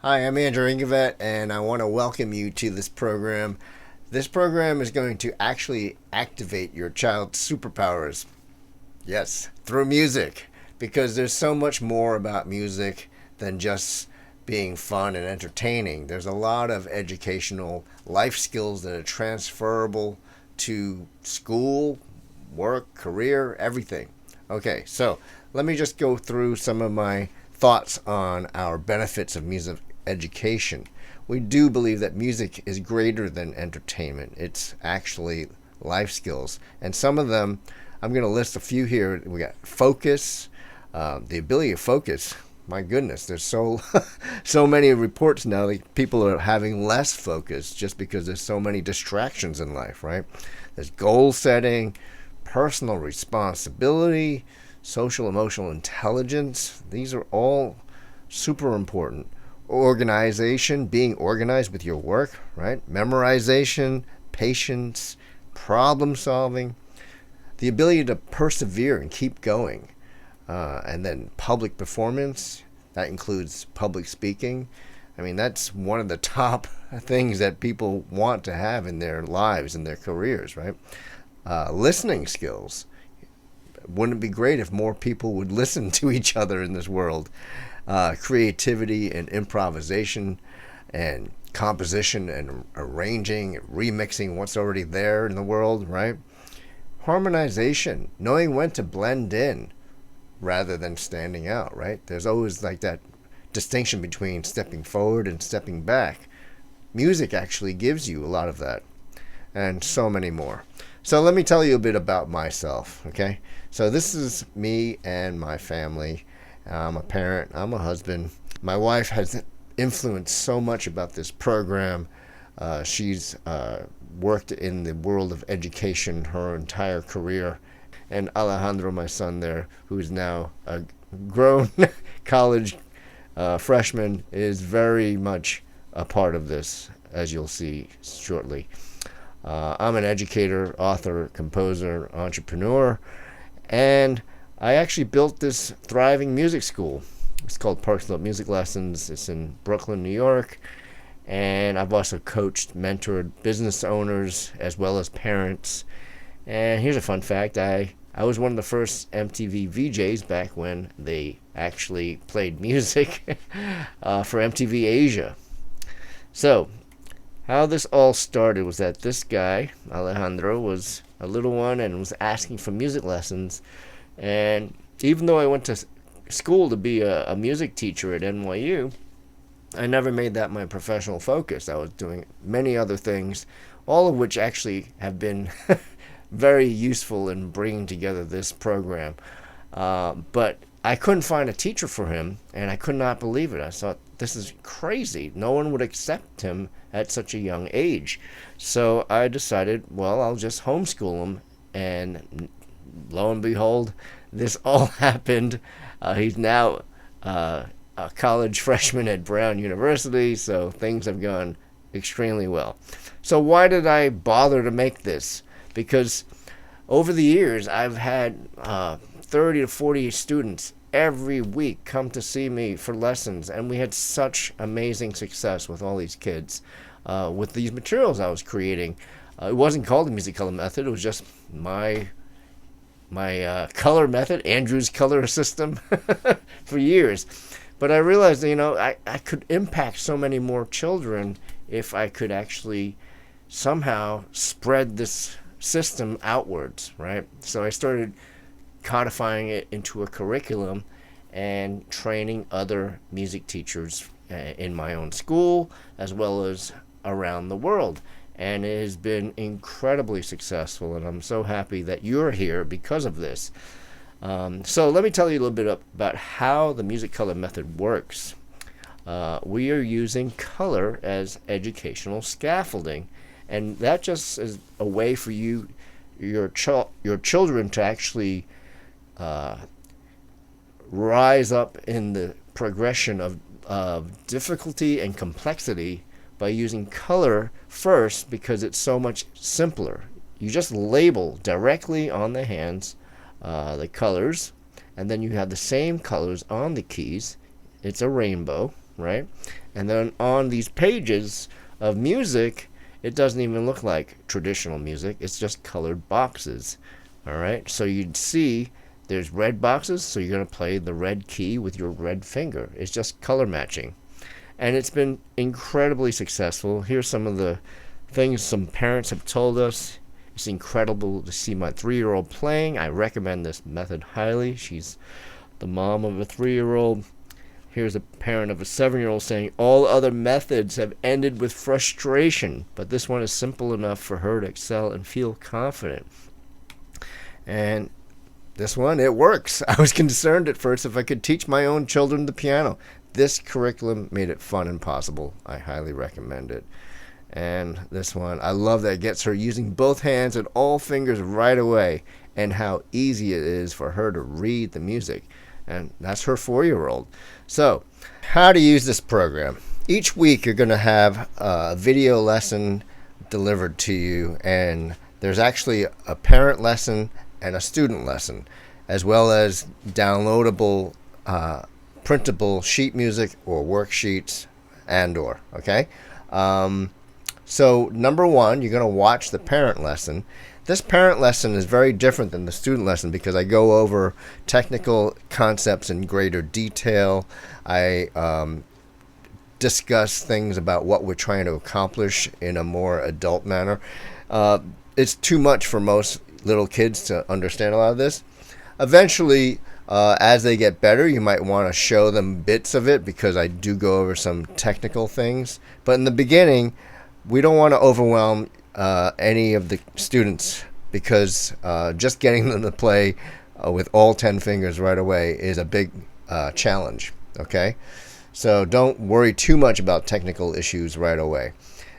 Hi, I'm Andrew Ingevet, and I want to welcome you to this program. This program is going to actually activate your child's superpowers. Yes, through music, because there's so much more about music than just being fun and entertaining. There's a lot of educational life skills that are transferable to school, work, career, everything. Okay, so let me just go through some of my thoughts on our benefits of music education. We do believe that music is greater than entertainment. It's actually life skills. And some of them, I'm going to list a few here. We got focus, the ability to focus. My goodness, there's so many reports now that people are having less focus just because there's so many distractions in life, right? There's goal setting, personal responsibility, social emotional intelligence. These are all super important. Organization, being organized with your work, right? Memorization, patience, problem solving, the ability to persevere and keep going. And then public performance, that includes public speaking. I mean, that's one of the top things that people want to have in their lives and their careers, right? Listening skills. Wouldn't it be great if more people would listen to each other in this world? Creativity and improvisation and composition and arranging, remixing what's already there in the world, right? Harmonization, knowing when to blend in rather than standing out, right? There's always like that distinction between stepping forward and stepping back. Music actually gives you a lot of that, and so many more. So let me tell you a bit about myself, okay? So this is me and my family. I'm a parent, I'm a husband. My wife has influenced so much about this program. She's worked in the world of education her entire career. And Alejandro, my son there, who is now a grown college freshman, is very much a part of this, as you'll see shortly. I'm an educator, author, composer, entrepreneur, and I actually built this thriving music school. It's called Park Slope Music Lessons. It's in Brooklyn, New York. And I've also coached, mentored business owners as well as parents. And here's a fun fact. I was one of the first MTV VJs back when they actually played music for MTV Asia. So, how this all started was that this guy, Alejandro, was a little one and was asking for music lessons. And even though I went to school to be a music teacher at NYU, I never made that my professional focus. I was doing many other things, all of which actually have been very useful in bringing together this program. But I couldn't find a teacher for him, and I could not believe it. I thought, this is crazy. No one would accept him at such a young age. So I decided, well, I'll just homeschool him. And lo and behold, this all happened. He's now a college freshman at Brown University, so things have gone extremely well. So why did I bother to make this? Because over the years, I've had 30 to 40 students every week come to see me for lessons, and we had such amazing success with all these kids with these materials I was creating. It wasn't called the Music Color Method. It was just my color method, Andrew's color system, for years. But I realized, I could impact so many more children if I could actually somehow spread this system outwards, right? So I started codifying it into a curriculum and training other music teachers in my own school as well as around the world. And it has been incredibly successful, and I'm so happy that you're here because of this. So let me tell you a little bit about how the Music Color Method works. We are using color as educational scaffolding, and that just is a way for your children to actually rise up in the progression of difficulty and complexity by using color first, because it's so much simpler. You just label directly on the hands the colors, and then you have the same colors on the keys. It's a rainbow, right? And then on these pages of music, it doesn't even look like traditional music. It's just colored boxes. All right, so you'd see there's red boxes, so you're going to play the red key with your red finger. It's just color matching. And it's been incredibly successful. Here's some of the things some parents have told us. It's incredible to see my 3-year-old playing. I recommend this method highly. She's the mom of a 3-year-old. Here's a parent of a 7-year-old saying, all other methods have ended with frustration, but this one is simple enough for her to excel and feel confident. And this one, it works. I was concerned at first if I could teach my own children the piano. This curriculum made it fun and possible. I highly recommend it. And this one, I love that it gets her using both hands and all fingers right away, and how easy it is for her to read the music. And that's her 4-year-old. So, how to use this program. Each week you're going to have a video lesson delivered to you, and there's actually a parent lesson and a student lesson, as well as downloadable printable sheet music or worksheets okay? So number one, you're going to watch the parent lesson. This parent lesson is very different than the student lesson because I go over technical concepts in greater detail. I discuss things about what we're trying to accomplish in a more adult manner. It's too much for most little kids to understand a lot of this. Eventually, as they get better, you might want to show them bits of it because I do go over some technical things. But in the beginning, we don't want to overwhelm any of the students because just getting them to play with all 10 fingers right away is a big challenge, okay? So don't worry too much about technical issues right away.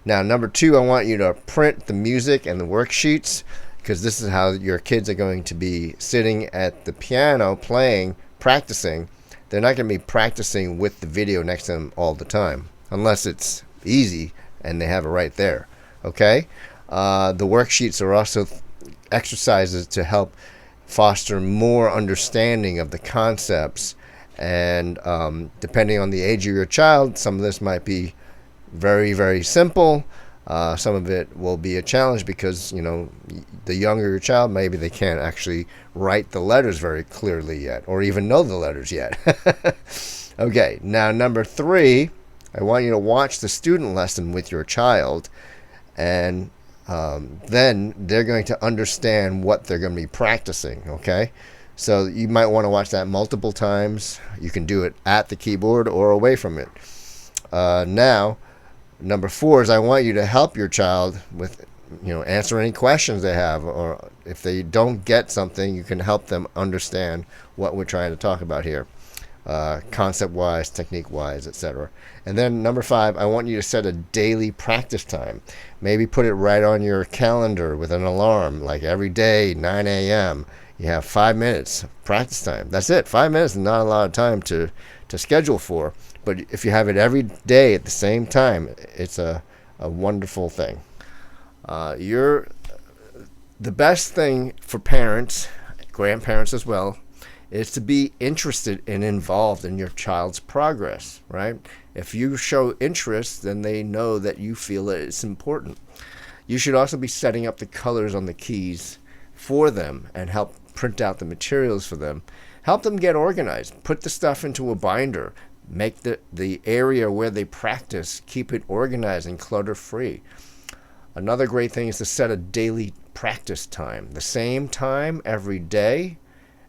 Now, number two, I want you to print the music and the worksheets because this is how your kids are going to be sitting at the piano playing, practicing. They're not going to be practicing with the video next to them all the time unless it's easy and they have it right there, okay? The worksheets are also exercises to help foster more understanding of the concepts, and depending on the age of your child, some of this might be very, very simple. Some of it will be a challenge because, you know, the younger your child, maybe they can't actually write the letters very clearly yet or even know the letters yet. Okay, now number three, I want you to watch the student lesson with your child, and then they're going to understand what they're going to be practicing, okay? So you might want to watch that multiple times. You can do it at the keyboard or away from it. Now, number four is I want you to help your child with, you know, answer any questions they have, or if they don't get something, you can help them understand what we're trying to talk about here, concept-wise, technique-wise, etc. And then number five, I want you to set a daily practice time. Maybe put it right on your calendar with an alarm, like every day, 9 a.m. You have 5 minutes practice time. That's it. 5 minutes is not a lot of time to schedule for. But if you have it every day at the same time, it's a wonderful thing. The best thing for parents, grandparents as well, is to be interested and involved in your child's progress, right? If you show interest, then they know that you feel that it's important. You should also be setting up the colors on the keys for them and help print out the materials for them. Help them get organized. Put the stuff into a binder. Make the area where they practice, keep it organized and clutter-free. Another great thing is to set a daily practice time. The same time every day,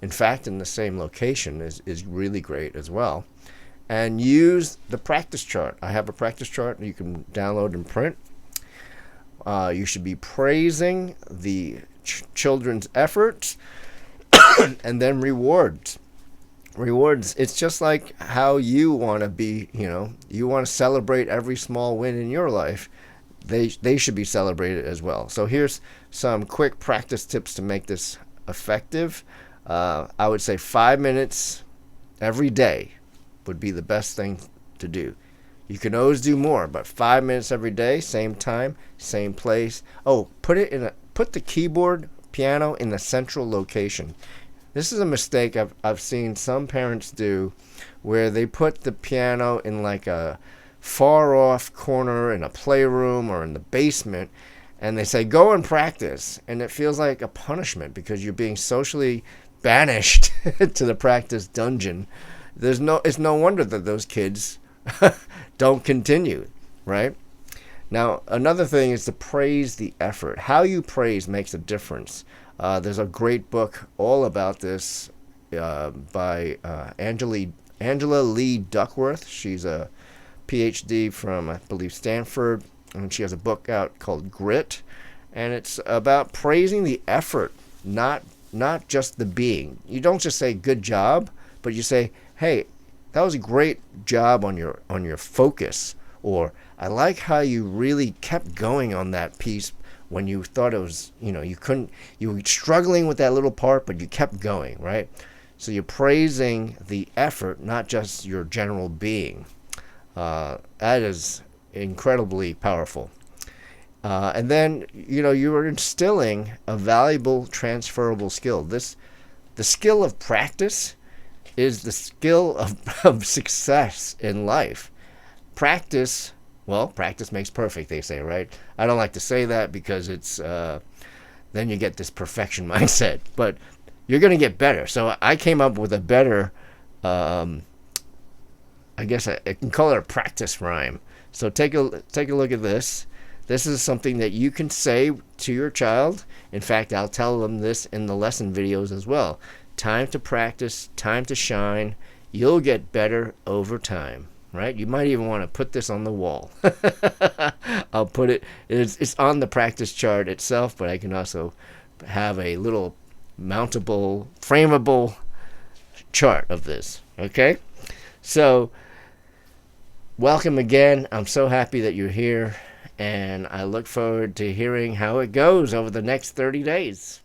in fact, in the same location is really great as well. And use the practice chart. I have a practice chart you can download and print. You should be praising the children's efforts and then rewards. Rewards, it's just like how you want to be, you know, you want to celebrate every small win in your life. They should be celebrated as well. So here's some quick practice tips to make this effective. I would say 5 minutes every day would be the best thing to do. You can always do more, but 5 minutes every day, same time, same place. Oh, put the keyboard piano in the central location. This is a mistake I've seen some parents do, where they put the piano in like a far off corner in a playroom or in the basement, and they say go and practice, and it feels like a punishment because you're being socially banished to the practice dungeon. It's no wonder that those kids don't continue, right? Now, another thing is to praise the effort. How you praise makes a difference. There's a great book all about this by Angela Lee Duckworth. She's a PhD from, I believe, Stanford, and she has a book out called Grit, and it's about praising the effort, not just the being. You don't just say good job, but you say, hey, that was a great job on your focus, or I like how you really kept going on that piece when you thought it was, you were struggling with that little part, but you kept going, right? So you're praising the effort, not just your general being. That is incredibly powerful. And then, you are instilling a valuable transferable skill. The skill of practice is the skill of success in life. Practice makes perfect, they say, right? I don't like to say that because it's then you get this perfection mindset. But you're going to get better. So I came up with a better, I guess I can call it a practice rhyme. So take a look at this. This is something that you can say to your child. In fact, I'll tell them this in the lesson videos as well. Time to practice, time to shine. You'll get better over time. Right? You might even want to put this on the wall. I'll put it. It's on the practice chart itself, but I can also have a little mountable, frameable chart of this. Okay? So, welcome again. I'm so happy that you're here, and I look forward to hearing how it goes over the next 30 days.